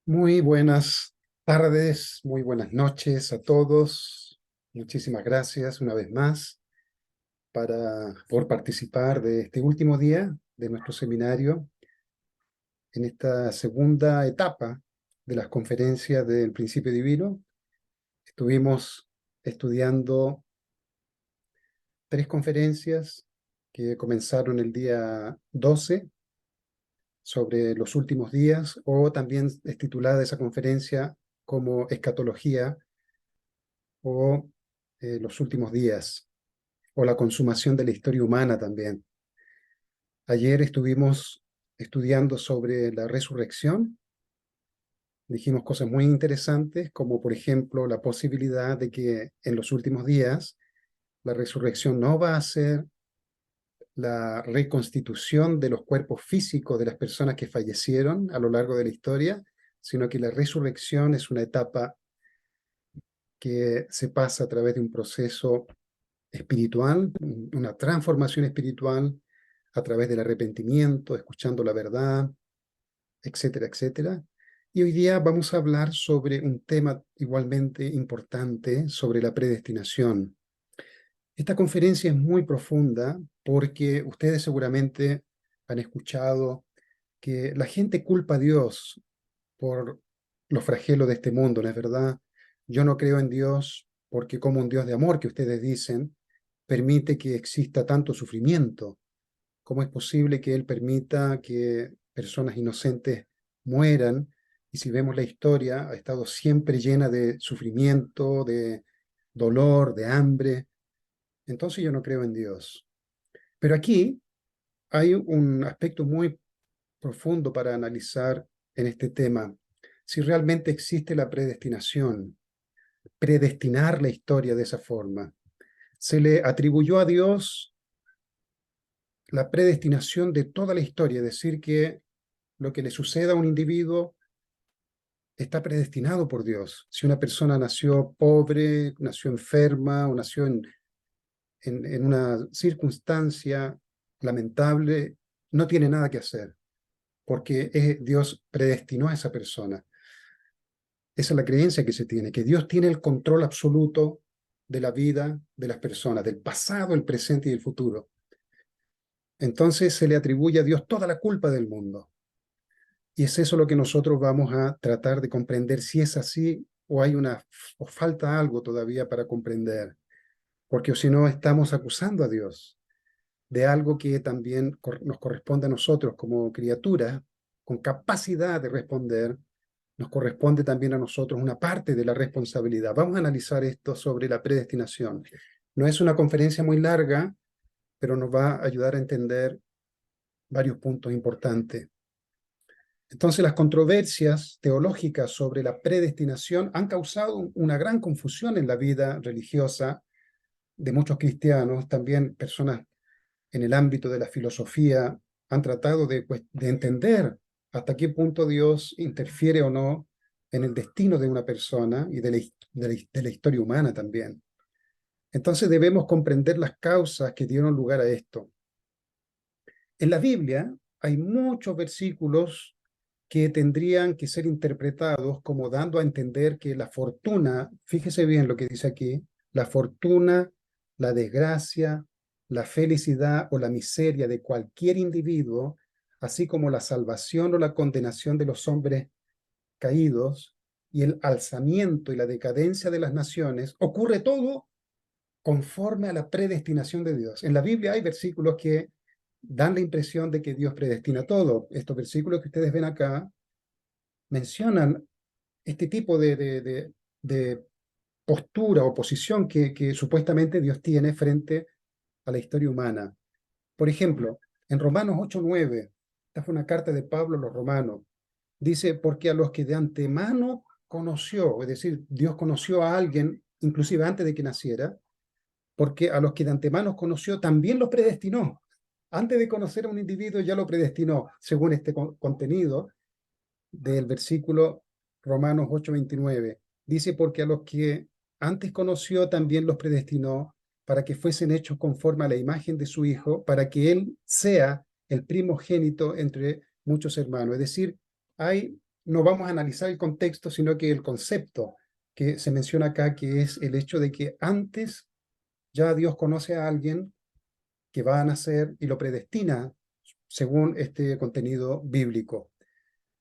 Muy buenas tardes, muy buenas noches a todos. Muchísimas gracias una vez más por participar de este último día de nuestro seminario en esta segunda etapa de las conferencias del Principio Divino. Estuvimos estudiando tres conferencias que comenzaron el día 12 sobre los últimos días, o también es titulada esa conferencia como Escatología o los últimos días, o la consumación de la historia humana también. Ayer estuvimos estudiando sobre la resurrección. Dijimos cosas muy interesantes, como por ejemplo la posibilidad de que en los últimos días la resurrección no va a ser la reconstitución de los cuerpos físicos de las personas que fallecieron a lo largo de la historia, sino que la resurrección es una etapa que se pasa a través de un proceso espiritual, una transformación espiritual a través del arrepentimiento, escuchando la verdad, etcétera, etcétera. Y hoy día vamos a hablar sobre un tema igualmente importante, sobre la predestinación. Esta conferencia es muy profunda porque ustedes seguramente han escuchado que la gente culpa a Dios por los flagelos de este mundo, ¿no es verdad? Yo no creo en Dios porque como un Dios de amor que ustedes dicen, permite que exista tanto sufrimiento. ¿Cómo es posible que Él permita que personas inocentes mueran? Y si vemos la historia, ha estado siempre llena de sufrimiento, de dolor, de hambre. Entonces yo no creo en Dios. Pero aquí hay un aspecto muy profundo para analizar en este tema. Si realmente existe la predestinación, predestinar la historia de esa forma. Se le atribuyó a Dios la predestinación de toda la historia, es decir, que lo que le suceda a un individuo está predestinado por Dios. Si una persona nació pobre, nació enferma o nació en una circunstancia lamentable, no tiene nada que hacer, porque Dios predestinó a esa persona. Esa es la creencia que se tiene, que Dios tiene el control absoluto de la vida de las personas, del pasado, el presente y el futuro. Entonces se le atribuye a Dios toda la culpa del mundo. Y es eso lo que nosotros vamos a tratar de comprender, si es así o falta algo todavía para comprender, porque si no estamos acusando a Dios de algo que también nos corresponde a nosotros como criaturas, con capacidad de responder. Nos corresponde también a nosotros una parte de la responsabilidad. Vamos a analizar esto sobre la predestinación. No es una conferencia muy larga, pero nos va a ayudar a entender varios puntos importantes. Entonces, las controversias teológicas sobre la predestinación han causado una gran confusión en la vida religiosa de muchos cristianos. También personas en el ámbito de la filosofía han tratado de entender hasta qué punto Dios interfiere o no en el destino de una persona y de la historia humana también. Entonces debemos comprender las causas que dieron lugar a esto. En la Biblia hay muchos versículos que tendrían que ser interpretados como dando a entender que la fortuna, fíjese bien lo que dice aquí, la fortuna, la desgracia, la felicidad o la miseria de cualquier individuo, así como la salvación o la condenación de los hombres caídos y el alzamiento y la decadencia de las naciones, ocurre todo conforme a la predestinación de Dios. En la Biblia hay versículos que dan la impresión de que Dios predestina todo. Estos versículos que ustedes ven acá mencionan este tipo de postura o posición que supuestamente Dios tiene frente a la historia humana. Por ejemplo, en Romanos 8:9, esta fue una carta de Pablo a los romanos, dice, porque a los que de antemano conoció, es decir, Dios conoció a alguien, inclusive antes de que naciera, porque a los que de antemano conoció también los predestinó. Antes de conocer a un individuo ya lo predestinó, según este contenido del versículo Romanos 8:29. Dice, porque a los que antes conoció también los predestinó para que fuesen hechos conforme a la imagen de su Hijo, para que Él sea el primogénito entre muchos hermanos. Es decir, hay no vamos a analizar el contexto, sino que el concepto que se menciona acá, que es el hecho de que antes ya Dios conoce a alguien que va a nacer y lo predestina según este contenido bíblico.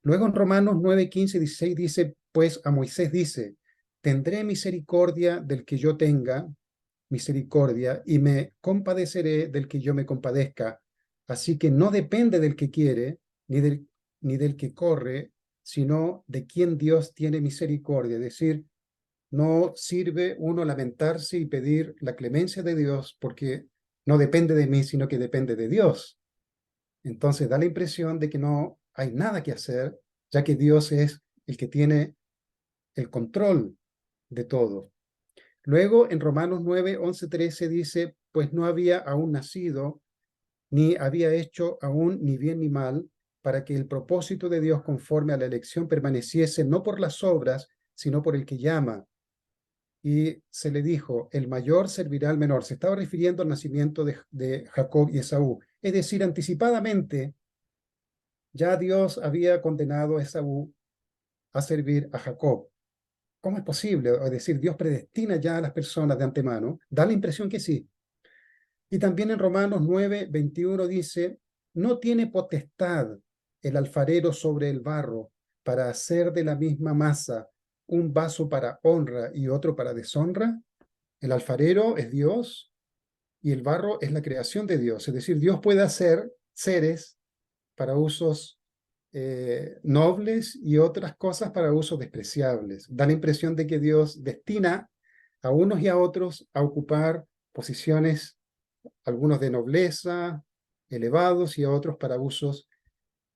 Luego en Romanos 9, 15 y 16 dice, pues a Moisés dice, tendré misericordia del que yo tenga misericordia y me compadeceré del que yo me compadezca. Así que no depende del que quiere ni del que corre, sino de quien Dios tiene misericordia. Es decir, no sirve uno lamentarse y pedir la clemencia de Dios porque no depende de mí, sino que depende de Dios. Entonces da la impresión de que no hay nada que hacer, ya que Dios es el que tiene el control de todo. Luego en Romanos 9, 11, 13 dice, pues no había aún nacido, ni había hecho aún ni bien ni mal, para que el propósito de Dios conforme a la elección permaneciese no por las obras, sino por el que llama. Y se le dijo, el mayor servirá al menor. Se estaba refiriendo al nacimiento de Jacob y Esaú. Es decir, anticipadamente ya Dios había condenado a Esaú a servir a Jacob. ¿Cómo es posible? Es decir, Dios predestina ya a las personas de antemano. Da la impresión que sí. Y también en Romanos 9, 21 dice, no tiene potestad el alfarero sobre el barro para hacer de la misma masa un vaso para honra y otro para deshonra. El alfarero es Dios y el barro es la creación de Dios. Es decir, Dios puede hacer seres para usos nobles y otras cosas para usos despreciables. Da la impresión de que Dios destina a unos y a otros a ocupar posiciones, algunos de nobleza, elevados, y a otros para usos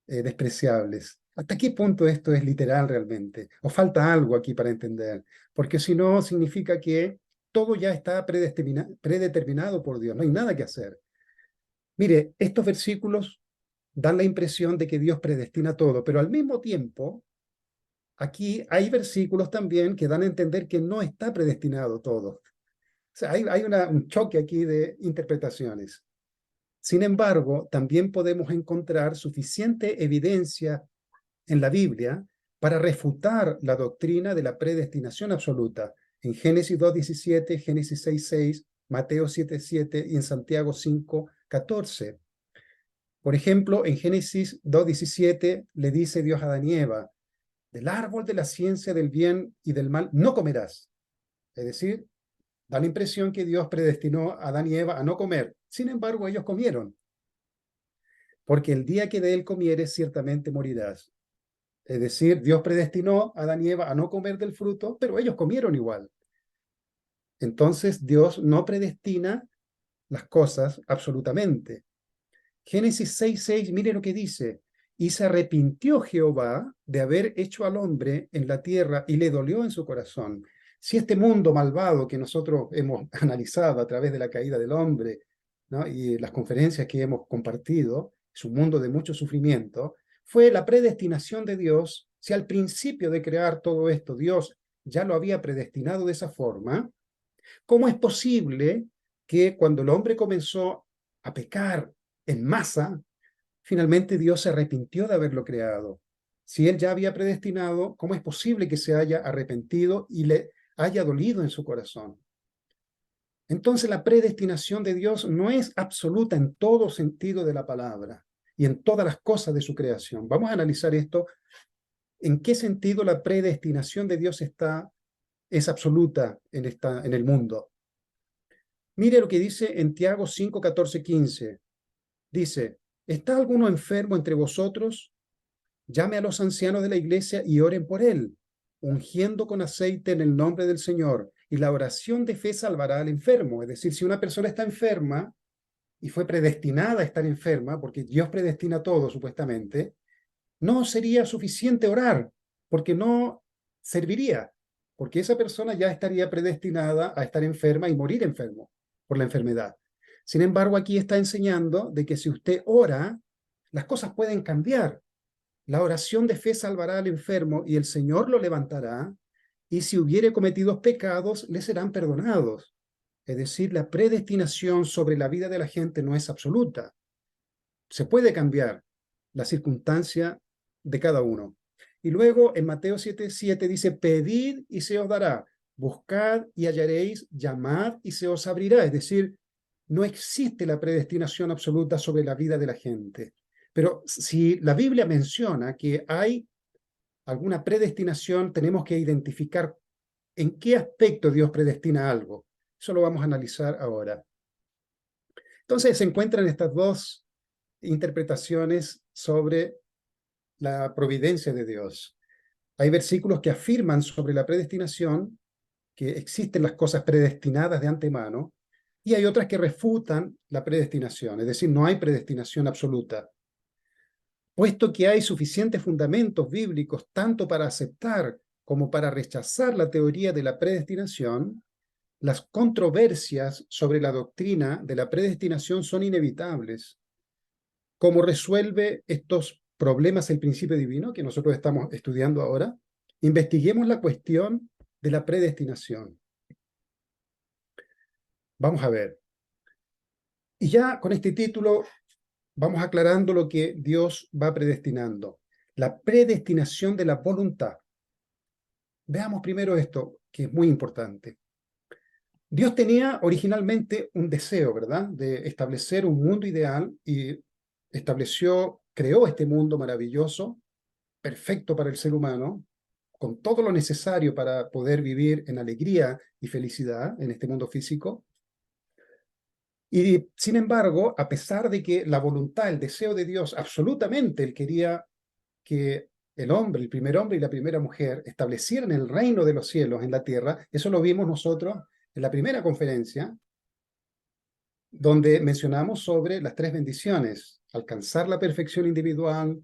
despreciables. ¿Hasta qué punto esto es literal realmente? ¿O falta algo aquí para entender? Porque si no, significa que todo ya está predeterminado por Dios, no hay nada que hacer. Mire, estos versículos dan la impresión de que Dios predestina todo, pero al mismo tiempo, aquí hay versículos también que dan a entender que no está predestinado todo. O sea, hay un choque aquí de interpretaciones. Sin embargo, también podemos encontrar suficiente evidencia en la Biblia para refutar la doctrina de la predestinación absoluta. En Génesis 2:17, Génesis 6:6, Mateo 7:7 y en Santiago 5:14. Por ejemplo, en Génesis 2:17 le dice Dios a Adán y Eva, del árbol de la ciencia del bien y del mal no comerás. Es decir, da la impresión que Dios predestinó a Adán y Eva a no comer. Sin embargo, ellos comieron, porque el día que de él comieres, ciertamente morirás. Es decir, Dios predestinó a Adán y Eva a no comer del fruto, pero ellos comieron igual. Entonces, Dios no predestina las cosas absolutamente. Génesis 6:6, mire lo que dice. Y se arrepintió Jehová de haber hecho al hombre en la tierra y le dolió en su corazón. Si este mundo malvado que nosotros hemos analizado a través de la caída del hombre, ¿no? Y las conferencias que hemos compartido, es un mundo de mucho sufrimiento, fue la predestinación de Dios. Si al principio de crear todo esto Dios ya lo había predestinado de esa forma, ¿cómo es posible que cuando el hombre comenzó a pecar en masa, finalmente Dios se arrepintió de haberlo creado? Si él ya había predestinado, ¿cómo es posible que se haya arrepentido y le haya dolido en su corazón? Entonces la predestinación de Dios no es absoluta en todo sentido de la palabra y en todas las cosas de su creación. Vamos a analizar esto, en qué sentido la predestinación de Dios es absoluta en el mundo. Mire lo que dice en Tiago 5, 14, 15. Dice, ¿está alguno enfermo entre vosotros? Llame a los ancianos de la iglesia y oren por él, ungiendo con aceite en el nombre del Señor. Y la oración de fe salvará al enfermo. Es decir, si una persona está enferma y fue predestinada a estar enferma, porque Dios predestina todo supuestamente, no sería suficiente orar, porque no serviría, porque esa persona ya estaría predestinada a estar enferma y morir enfermo por la enfermedad. Sin embargo, aquí está enseñando de que si usted ora, las cosas pueden cambiar. La oración de fe salvará al enfermo y el Señor lo levantará, y si hubiere cometido pecados, le serán perdonados. Es decir, la predestinación sobre la vida de la gente no es absoluta. Se puede cambiar la circunstancia de cada uno. Y luego en Mateo 7:7 dice, pedid y se os dará, buscad y hallaréis, llamad y se os abrirá. Es decir, no existe la predestinación absoluta sobre la vida de la gente. Pero si la Biblia menciona que hay alguna predestinación, tenemos que identificar en qué aspecto Dios predestina algo. Eso lo vamos a analizar ahora. Entonces se encuentran estas dos interpretaciones sobre la providencia de Dios. Hay versículos que afirman sobre la predestinación que existen las cosas predestinadas de antemano, y hay otras que refutan la predestinación, es decir, no hay predestinación absoluta. Puesto que hay suficientes fundamentos bíblicos tanto para aceptar como para rechazar la teoría de la predestinación, las controversias sobre la doctrina de la predestinación son inevitables. ¿Cómo resuelve estos problemas el principio divino que nosotros estamos estudiando ahora? Investiguemos la cuestión de la predestinación. Vamos a ver. Y ya con este título vamos aclarando lo que Dios va predestinando. La predestinación de la voluntad. Veamos primero esto, que es muy importante. Dios tenía originalmente un deseo, ¿verdad?, de establecer un mundo ideal y creó este mundo maravilloso, perfecto para el ser humano, con todo lo necesario para poder vivir en alegría y felicidad en este mundo físico. Y sin embargo, a pesar de que la voluntad, el deseo de Dios, absolutamente Él quería que el hombre, el primer hombre y la primera mujer establecieran el reino de los cielos en la tierra, eso lo vimos nosotros en la primera conferencia, donde mencionamos sobre las tres bendiciones: alcanzar la perfección individual,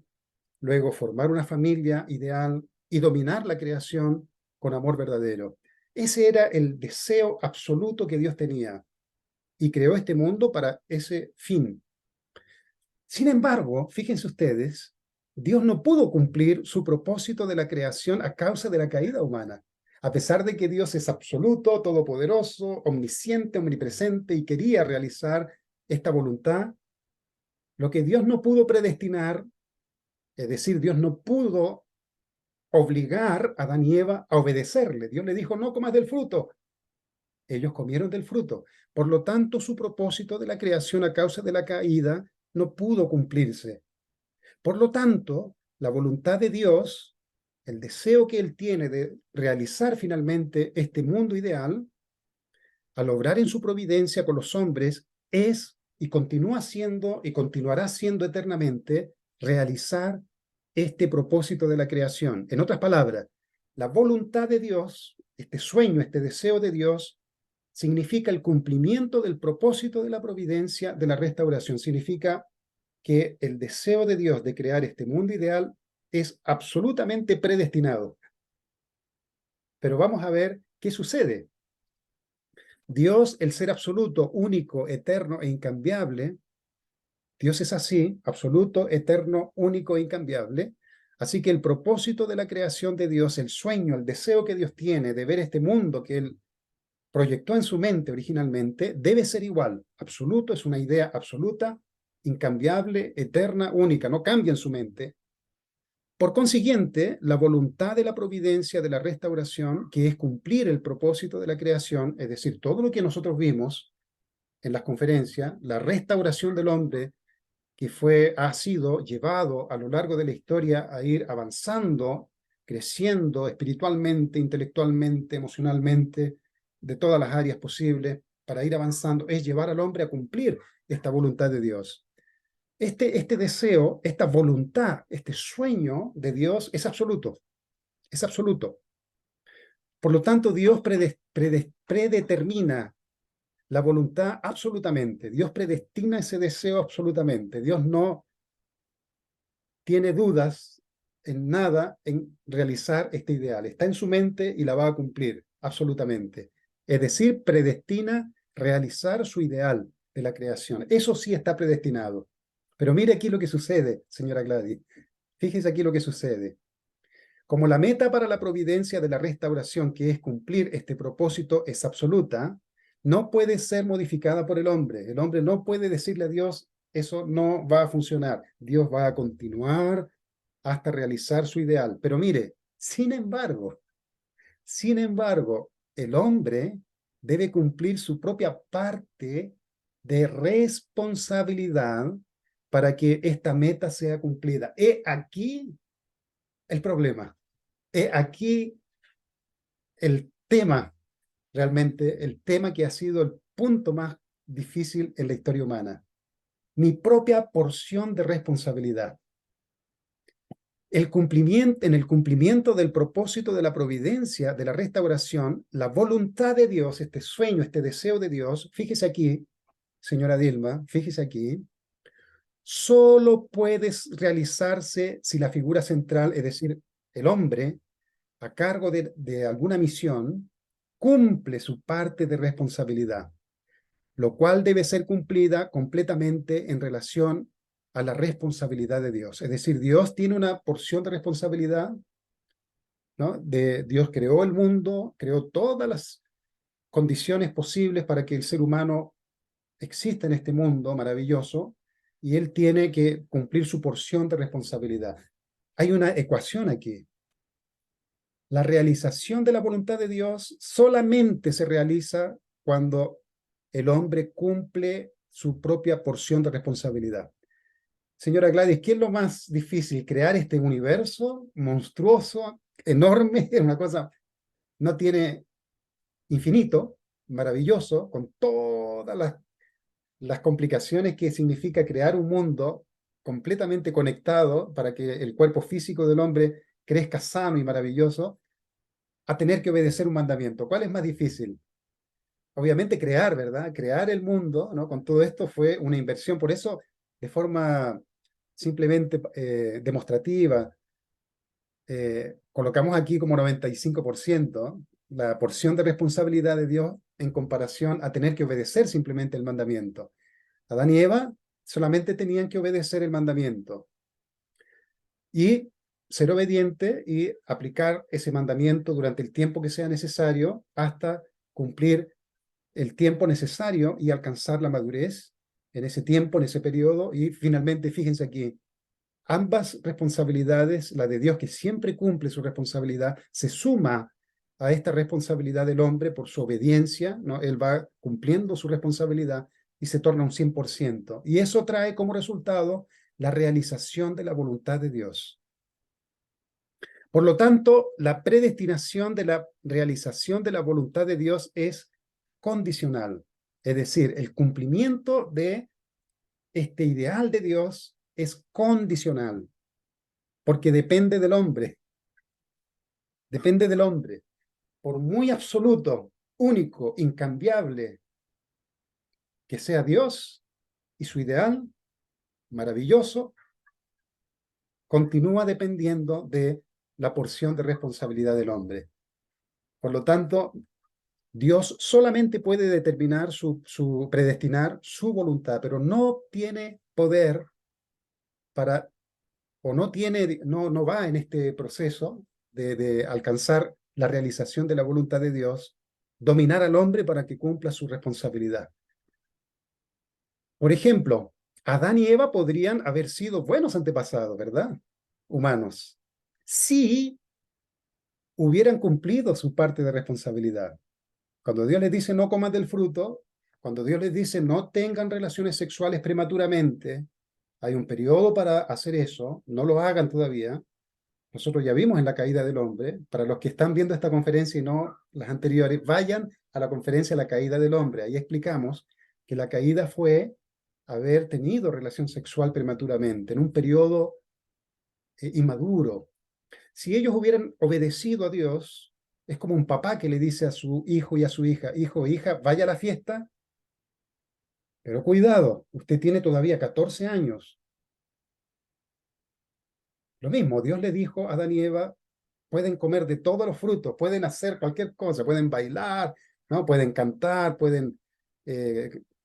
luego formar una familia ideal y dominar la creación con amor verdadero. Ese era el deseo absoluto que Dios tenía y creó este mundo para ese fin. Sin embargo, fíjense ustedes, Dios no pudo cumplir su propósito de la creación a causa de la caída humana. A pesar de que Dios es absoluto, todopoderoso, omnisciente, omnipresente y quería realizar esta voluntad, lo que Dios no pudo predestinar, es decir, Dios no pudo obligar a Adán y Eva a obedecerle. Dios le dijo, no comas del fruto. Ellos comieron del fruto. Por lo tanto, su propósito de la creación a causa de la caída no pudo cumplirse. Por lo tanto, la voluntad de Dios, el deseo que Él tiene de realizar finalmente este mundo ideal, al obrar en su providencia con los hombres, es y continúa siendo y continuará siendo eternamente realizar este propósito de la creación. En otras palabras, la voluntad de Dios, este sueño, este deseo de Dios, significa el cumplimiento del propósito de la providencia de la restauración. Significa que el deseo de Dios de crear este mundo ideal es absolutamente predestinado. Pero vamos a ver qué sucede. Dios, el ser absoluto, único, eterno e incambiable, Dios es así, absoluto, eterno, único e incambiable. Así que el propósito de la creación de Dios, el sueño, el deseo que Dios tiene de ver este mundo que Él proyectó en su mente originalmente, debe ser igual. Absoluto es una idea absoluta, incambiable, eterna, única, no cambia en su mente. Por consiguiente, la voluntad de la providencia de la restauración, que es cumplir el propósito de la creación, es decir, todo lo que nosotros vimos en las conferencias, la restauración del hombre ha sido llevado a lo largo de la historia a ir avanzando, creciendo espiritualmente, intelectualmente, emocionalmente, de todas las áreas posibles, para ir avanzando, es llevar al hombre a cumplir esta voluntad de Dios. Este deseo, esta voluntad, este sueño de Dios es absoluto, es absoluto. Por lo tanto, Dios predetermina la voluntad absolutamente. Dios predestina ese deseo absolutamente. Dios no tiene dudas en nada en realizar este ideal. Está en su mente y la va a cumplir absolutamente. Es decir, predestina realizar su ideal de la creación. Eso sí está predestinado. Pero mire aquí lo que sucede, señora Gladys. Fíjese aquí lo que sucede. Como la meta para la providencia de la restauración, que es cumplir este propósito, es absoluta, no puede ser modificada por el hombre. El hombre no puede decirle a Dios, eso no va a funcionar. Dios va a continuar hasta realizar su ideal. Pero mire, sin embargo, el hombre debe cumplir su propia parte de responsabilidad para que esta meta sea cumplida. He aquí el problema. He aquí el tema, realmente, el tema que ha sido el punto más difícil en la historia humana. Mi propia porción de responsabilidad. En el cumplimiento del propósito de la providencia, de la restauración, la voluntad de Dios, este sueño, este deseo de Dios, fíjese aquí, señora Dilma, fíjese aquí, solo puede realizarse si la figura central, es decir, el hombre, a cargo de alguna misión, cumple su parte de responsabilidad, lo cual debe ser cumplida completamente en relación a la responsabilidad de Dios. Es decir, Dios tiene una porción de responsabilidad, ¿no? Dios creó el mundo, creó todas las condiciones posibles para que el ser humano exista en este mundo maravilloso, y él tiene que cumplir su porción de responsabilidad. Hay una ecuación aquí. La realización de la voluntad de Dios solamente se realiza cuando el hombre cumple su propia porción de responsabilidad. Señora Gladys, ¿qué es lo más difícil? ¿Crear este universo monstruoso, enorme, una cosa, no tiene infinito, maravilloso, con todas las complicaciones que significa crear un mundo completamente conectado para que el cuerpo físico del hombre crezca sano y maravilloso, a tener que obedecer un mandamiento? ¿Cuál es más difícil? Obviamente crear, ¿verdad? Crear el mundo, ¿no? Con todo esto fue una inversión. Por eso, de forma simplemente demostrativa, colocamos aquí como 95% la porción de responsabilidad de Dios en comparación a tener que obedecer simplemente el mandamiento. Adán y Eva solamente tenían que obedecer el mandamiento y ser obediente y aplicar ese mandamiento durante el tiempo que sea necesario hasta cumplir el tiempo necesario y alcanzar la madurez en ese tiempo, en ese periodo. Y finalmente, fíjense aquí, ambas responsabilidades, la de Dios que siempre cumple su responsabilidad, se suma a esta responsabilidad del hombre por su obediencia, ¿no? Él va cumpliendo su responsabilidad y se torna un 100%. Y eso trae como resultado la realización de la voluntad de Dios. Por lo tanto, la predestinación de la realización de la voluntad de Dios es condicional. Es decir, el cumplimiento de este ideal de Dios es condicional, porque depende del hombre. Por muy absoluto, único, incambiable que sea Dios y su ideal maravilloso, continúa dependiendo de la porción de responsabilidad del hombre. Por lo tanto, Dios solamente puede determinar predestinar su voluntad, pero no tiene poder para, o no va en este proceso de alcanzar la realización de la voluntad de Dios, dominar al hombre para que cumpla su responsabilidad. Por ejemplo, Adán y Eva podrían haber sido buenos antepasados, ¿verdad? Humanos, si hubieran cumplido su parte de responsabilidad. Cuando Dios les dice no coman del fruto, cuando Dios les dice no tengan relaciones sexuales prematuramente, hay un periodo para hacer eso, no lo hagan todavía. Nosotros ya vimos en la caída del hombre. Para los que están viendo esta conferencia y no las anteriores, vayan a la conferencia La caída del hombre. Ahí explicamos que la caída fue haber tenido relación sexual prematuramente, en un periodo inmaduro. Si ellos hubieran obedecido a Dios, es como un papá que le dice a su hijo y a su hija: hijo o hija, vaya a la fiesta, pero cuidado, usted tiene todavía 14 años. Lo mismo, Dios le dijo a Adán y Eva: pueden comer de todos los frutos, pueden hacer cualquier cosa, pueden bailar, ¿no? Pueden cantar, pueden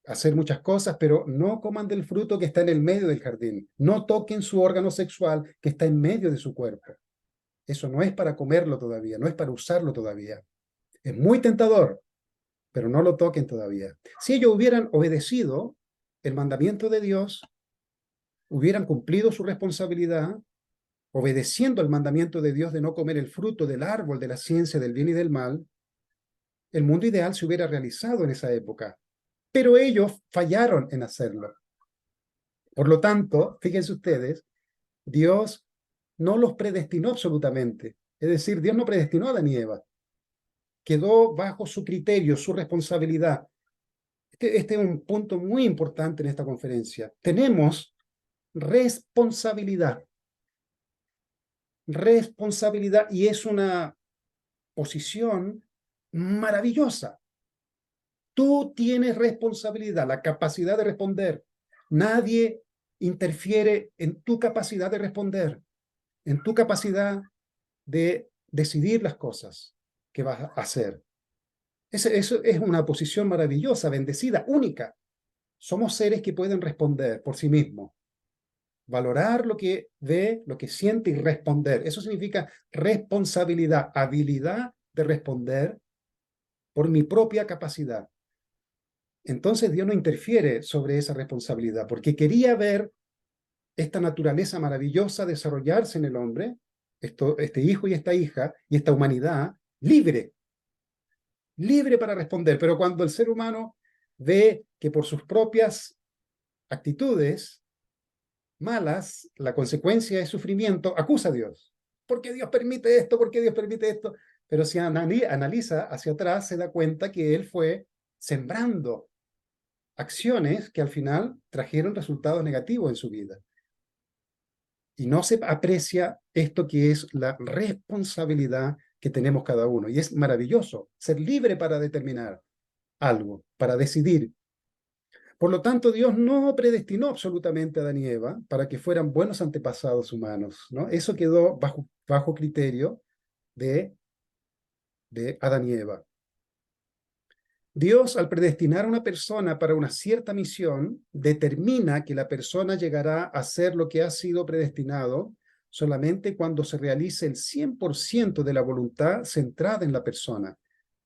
hacer muchas cosas, pero no coman del fruto que está en el medio del jardín. No toquen su órgano sexual que está en medio de su cuerpo. Eso no es para comerlo todavía, no es para usarlo todavía. Es muy tentador, pero no lo toquen todavía. Si ellos hubieran obedecido el mandamiento de Dios, hubieran cumplido su responsabilidad, obedeciendo el mandamiento de Dios de no comer el fruto del árbol de la ciencia del bien y del mal, el mundo ideal se hubiera realizado en esa época. Pero ellos fallaron en hacerlo. Por lo tanto, fíjense ustedes, Dios no los predestinó absolutamente. Es decir, Dios no predestinó a Adán y Eva. Quedó bajo su criterio, su responsabilidad. Este es un punto muy importante en esta conferencia. Tenemos responsabilidad. Responsabilidad, y es una posición maravillosa. Tú tienes responsabilidad, la capacidad de responder. Nadie interfiere en tu capacidad de responder, en tu capacidad de decidir las cosas que vas a hacer. Eso es una posición maravillosa, bendecida, única. Somos seres que pueden responder por sí mismos, valorar lo que ve, lo que siente y responder. Eso significa responsabilidad, habilidad de responder por mi propia capacidad. Entonces Dios no interfiere sobre esa responsabilidad, porque quería ver esta naturaleza maravillosa desarrollarse en el hombre, este hijo y esta hija, y esta humanidad libre, libre para responder. Pero cuando el ser humano ve que por sus propias actitudes malas, la consecuencia es sufrimiento, acusa a Dios. ¿Por qué Dios permite esto? ¿Por qué Dios permite esto? Pero si analiza hacia atrás, se da cuenta que Él fue sembrando acciones que al final trajeron resultados negativos en su vida. Y no se aprecia esto que es la responsabilidad que tenemos cada uno. Y es maravilloso ser libre para determinar algo, para decidir. Por lo tanto, Dios no predestinó absolutamente a Adán y Eva para que fueran buenos antepasados humanos, ¿no? Eso quedó bajo criterio de Adán y Eva. Dios, al predestinar a una persona para una cierta misión, determina que la persona llegará a ser lo que ha sido predestinado solamente cuando se realice el 100% de la voluntad centrada en la persona,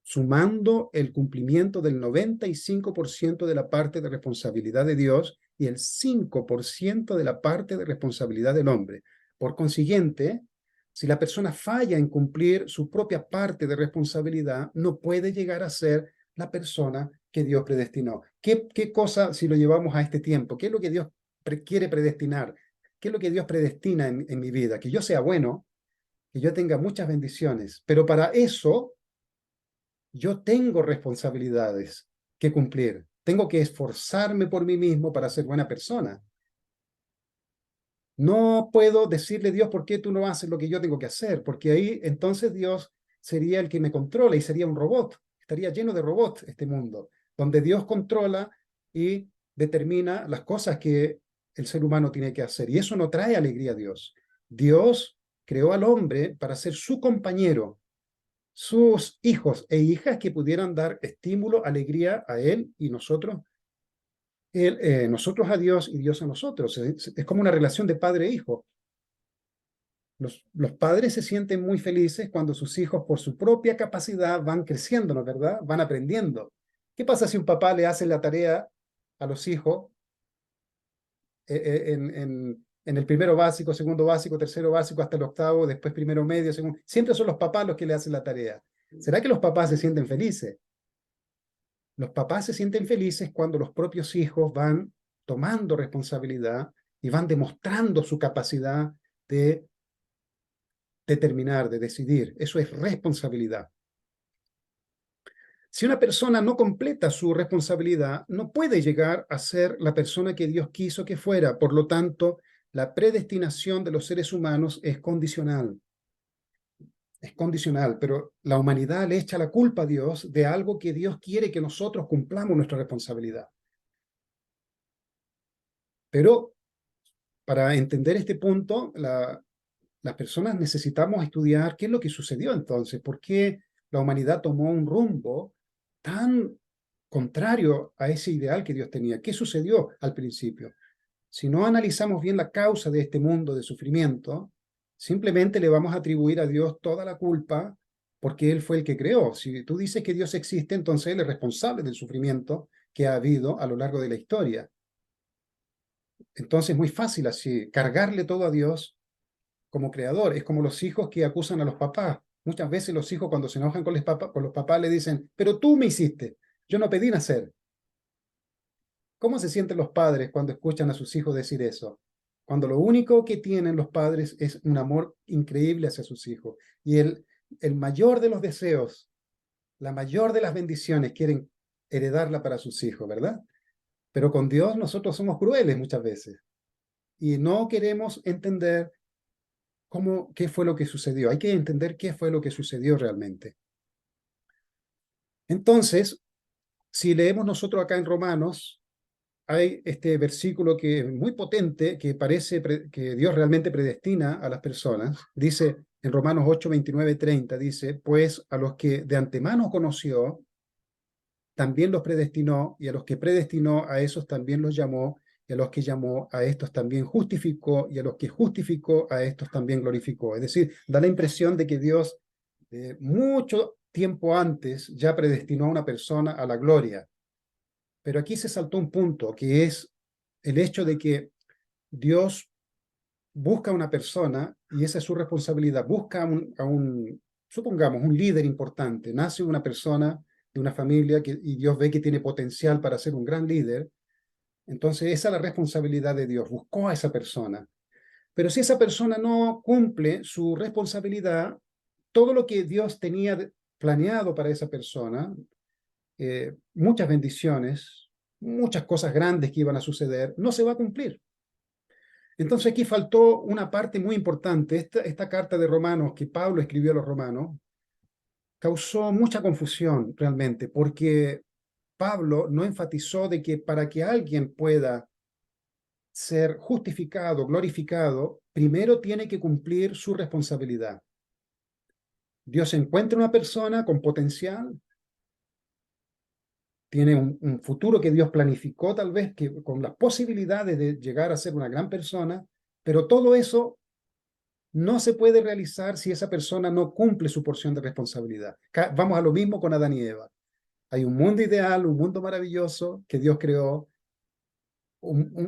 sumando el cumplimiento del 95% de la parte de responsabilidad de Dios y el 5% de la parte de responsabilidad del hombre. Por consiguiente, si la persona falla en cumplir su propia parte de responsabilidad, no puede llegar a ser la persona que Dios predestinó. ¿Qué cosa, si lo llevamos a este tiempo, qué es lo que Dios quiere predestinar? ¿Qué es lo que Dios predestina en mi vida? Que yo sea bueno, que yo tenga muchas bendiciones, pero para eso yo tengo responsabilidades que cumplir. Tengo que esforzarme por mí mismo para ser buena persona. No puedo decirle a Dios, ¿por qué tú no haces lo que yo tengo que hacer? Porque ahí entonces Dios sería el que me controla y sería un robot. Estaría lleno de robots este mundo, donde Dios controla y determina las cosas que el ser humano tiene que hacer. Y eso no trae alegría a Dios. Dios creó al hombre para ser su compañero, sus hijos e hijas que pudieran dar estímulo, alegría a él y nosotros nosotros a Dios y Dios a nosotros. Es como una relación de padre e hijo. Los padres se sienten muy felices cuando sus hijos, por su propia capacidad, van creciendo, ¿no es verdad? Van aprendiendo. ¿Qué pasa si un papá le hace la tarea a los hijos en el primero básico, segundo básico, tercero básico, hasta el octavo, después primero medio, segundo? Siempre son los papás los que le hacen la tarea. ¿Será que los papás se sienten felices? Los papás se sienten felices cuando los propios hijos van tomando responsabilidad y van demostrando su capacidad de determinar, de decidir. Eso es responsabilidad. Si una persona no completa su responsabilidad, no puede llegar a ser la persona que Dios quiso que fuera. Por lo tanto, la predestinación de los seres humanos es condicional. Es condicional, pero la humanidad le echa la culpa a Dios de algo que Dios quiere que nosotros cumplamos nuestra responsabilidad. Pero para entender este punto, las personas necesitamos estudiar qué es lo que sucedió entonces, por qué la humanidad tomó un rumbo tan contrario a ese ideal que Dios tenía. ¿Qué sucedió al principio? Si no analizamos bien la causa de este mundo de sufrimiento, simplemente le vamos a atribuir a Dios toda la culpa porque Él fue el que creó. Si tú dices que Dios existe, entonces Él es responsable del sufrimiento que ha habido a lo largo de la historia. Entonces es muy fácil así cargarle todo a Dios como creador. Es como los hijos que acusan a los papás. Muchas veces los hijos cuando se enojan con los papás le dicen, pero tú me hiciste, yo no pedí nacer. ¿Cómo se sienten los padres cuando escuchan a sus hijos decir eso? Cuando lo único que tienen los padres es un amor increíble hacia sus hijos. Y el mayor de los deseos, la mayor de las bendiciones quieren heredarla para sus hijos, ¿verdad? Pero con Dios nosotros somos crueles muchas veces y no queremos entender qué fue lo que sucedió. Hay que entender qué fue lo que sucedió realmente. Entonces, si leemos nosotros acá en Romanos, hay este versículo que es muy potente, que parece que Dios realmente predestina a las personas. Dice en Romanos 8, 29, 30, dice, pues a los que de antemano conoció, también los predestinó, y a los que predestinó, a esos también los llamó, y a los que llamó, a estos también justificó, y a los que justificó, a estos también glorificó. Es decir, da la impresión de que Dios, mucho tiempo antes, ya predestinó a una persona a la gloria. Pero aquí se saltó un punto, que es el hecho de que Dios busca a una persona, y esa es su responsabilidad, busca supongamos, un líder importante, nace una persona de una familia y Dios ve que tiene potencial para ser un gran líder, entonces esa es la responsabilidad de Dios, buscó a esa persona. Pero si esa persona no cumple su responsabilidad, todo lo que Dios tenía planeado para esa persona, muchas bendiciones, muchas cosas grandes que iban a suceder, no se va a cumplir. Entonces aquí faltó una parte muy importante. Esta carta de Romanos que Pablo escribió a los romanos causó mucha confusión realmente, porque Pablo no enfatizó de que para que alguien pueda ser justificado, glorificado, primero tiene que cumplir su responsabilidad. Dios encuentra una persona con potencial, tiene un futuro que Dios planificó tal vez, que, con las posibilidades de llegar a ser una gran persona, pero todo eso no se puede realizar si esa persona no cumple su porción de responsabilidad. Vamos a lo mismo con Adán y Eva. Hay un mundo ideal, un mundo maravilloso que Dios creó,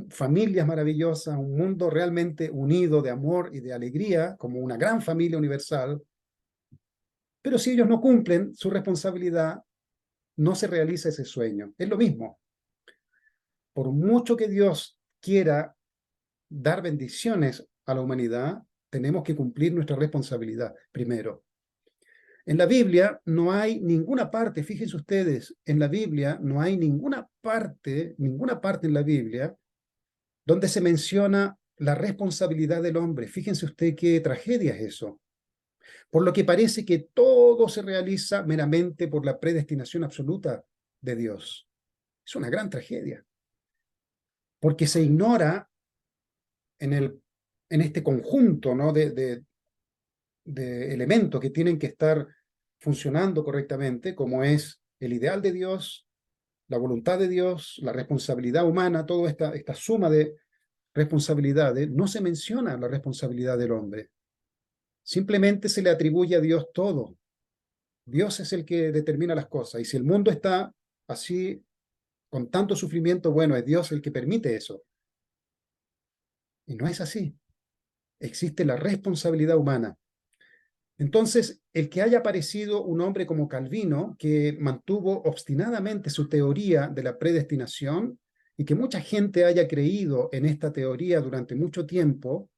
familias maravillosas, un mundo realmente unido de amor y de alegría, como una gran familia universal. Pero si ellos no cumplen su responsabilidad, no se realiza ese sueño. Es lo mismo. Por mucho que Dios quiera dar bendiciones a la humanidad, tenemos que cumplir nuestra responsabilidad primero. En la Biblia no hay ninguna parte, fíjense ustedes, en la Biblia no hay ninguna parte en la Biblia donde se menciona la responsabilidad del hombre. Fíjense usted qué tragedia es eso. Por lo que parece que todo se realiza meramente por la predestinación absoluta de Dios. Es una gran tragedia, porque se ignora en este conjunto, ¿no?, de elementos que tienen que estar funcionando correctamente, como es el ideal de Dios, la voluntad de Dios, la responsabilidad humana, toda esta suma de responsabilidades, no se menciona la responsabilidad del hombre. Simplemente se le atribuye a Dios todo. Dios es el que determina las cosas. Y si el mundo está así, con tanto sufrimiento, bueno, es Dios el que permite eso. Y no es así. Existe la responsabilidad humana. Entonces, el que haya aparecido un hombre como Calvino, que mantuvo obstinadamente su teoría de la predestinación y que mucha gente haya creído en esta teoría durante mucho tiempo,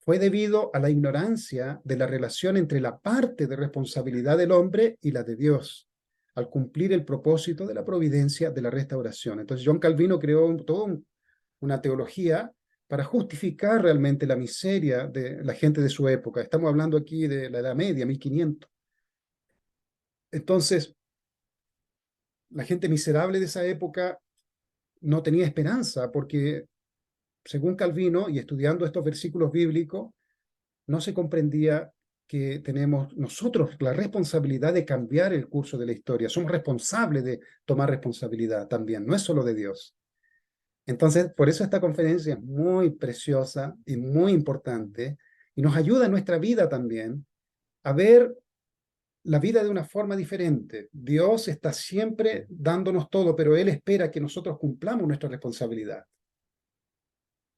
fue debido a la ignorancia de la relación entre la parte de responsabilidad del hombre y la de Dios, al cumplir el propósito de la providencia de la restauración. Entonces, John Calvino creó toda una teología para justificar realmente la miseria de la gente de su época. Estamos hablando aquí de la Edad Media, 1500. Entonces, la gente miserable de esa época no tenía esperanza porque, según Calvino, y estudiando estos versículos bíblicos, no se comprendía que tenemos nosotros la responsabilidad de cambiar el curso de la historia. Somos responsables de tomar responsabilidad también, no es solo de Dios. Entonces, por eso esta conferencia es muy preciosa y muy importante y nos ayuda en nuestra vida también a ver la vida de una forma diferente. Dios está siempre dándonos todo, pero Él espera que nosotros cumplamos nuestra responsabilidad.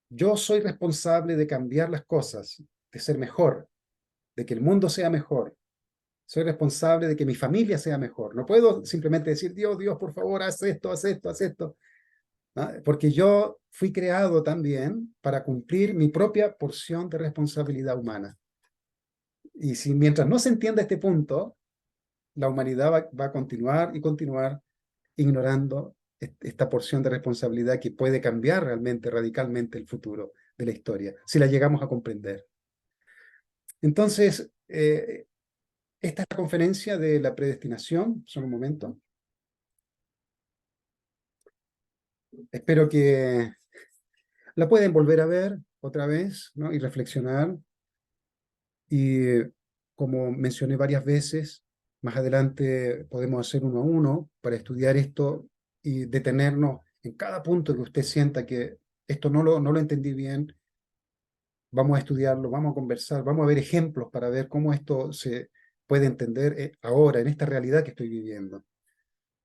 Yo soy responsable de cambiar las cosas. de ser mejor, de que el mundo sea mejor. Soy responsable de que mi familia sea mejor. No puedo simplemente decir, Dios, Dios, por favor, haz esto, haz esto, haz esto. ¿Ah? Porque yo fui creado también para cumplir mi propia porción de responsabilidad humana. Y si mientras no se entienda este punto, la humanidad va a continuar y continuar ignorando esta porción de responsabilidad que puede cambiar realmente, radicalmente el futuro de la historia, si la llegamos a comprender. Entonces, esta es la conferencia de la predestinación, solo un momento. Espero que la pueden volver a ver otra vez, ¿no? Y reflexionar. Y como mencioné varias veces, más adelante podemos hacer uno a uno para estudiar esto y detenernos en cada punto que usted sienta que esto no lo entendí bien. Vamos a estudiarlo, vamos a conversar, vamos a ver ejemplos para ver cómo esto se puede entender ahora, en esta realidad que estoy viviendo.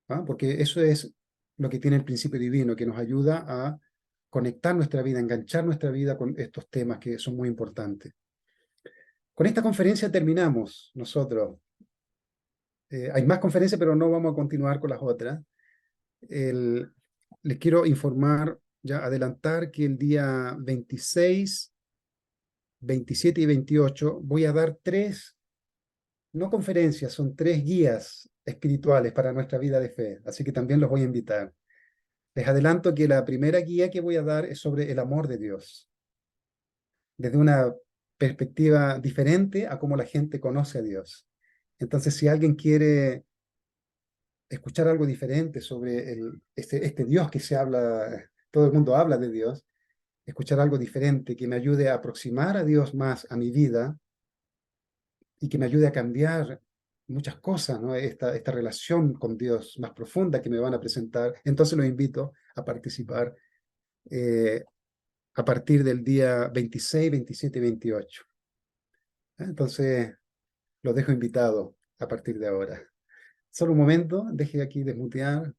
¿Ah? Porque eso es lo que tiene el principio divino, que nos ayuda a conectar nuestra vida, enganchar nuestra vida con estos temas que son muy importantes. Con esta conferencia terminamos nosotros. Hay más conferencias, pero no vamos a continuar con las otras. El- Les quiero informar, ya adelantar que el día 26, 27 y 28 voy a dar tres, no conferencias, son tres guías espirituales para nuestra vida de fe, así que también los voy a invitar. Les adelanto que la primera guía que voy a dar es sobre el amor de Dios, desde una perspectiva diferente a cómo la gente conoce a Dios. Entonces, si alguien quiere escuchar algo diferente sobre este Dios que se habla, todo el mundo habla de Dios, escuchar algo diferente que me ayude a aproximar a Dios más a mi vida y que me ayude a cambiar muchas cosas, ¿no? Esta relación con Dios más profunda que me van a presentar. Entonces los invito a participar eh, a partir del día 26, 27 y 28. Entonces los dejo invitados a partir de ahora. Solo un momento, deje aquí desmutear.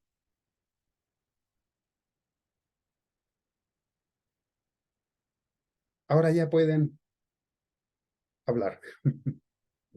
Ahora ya pueden hablar.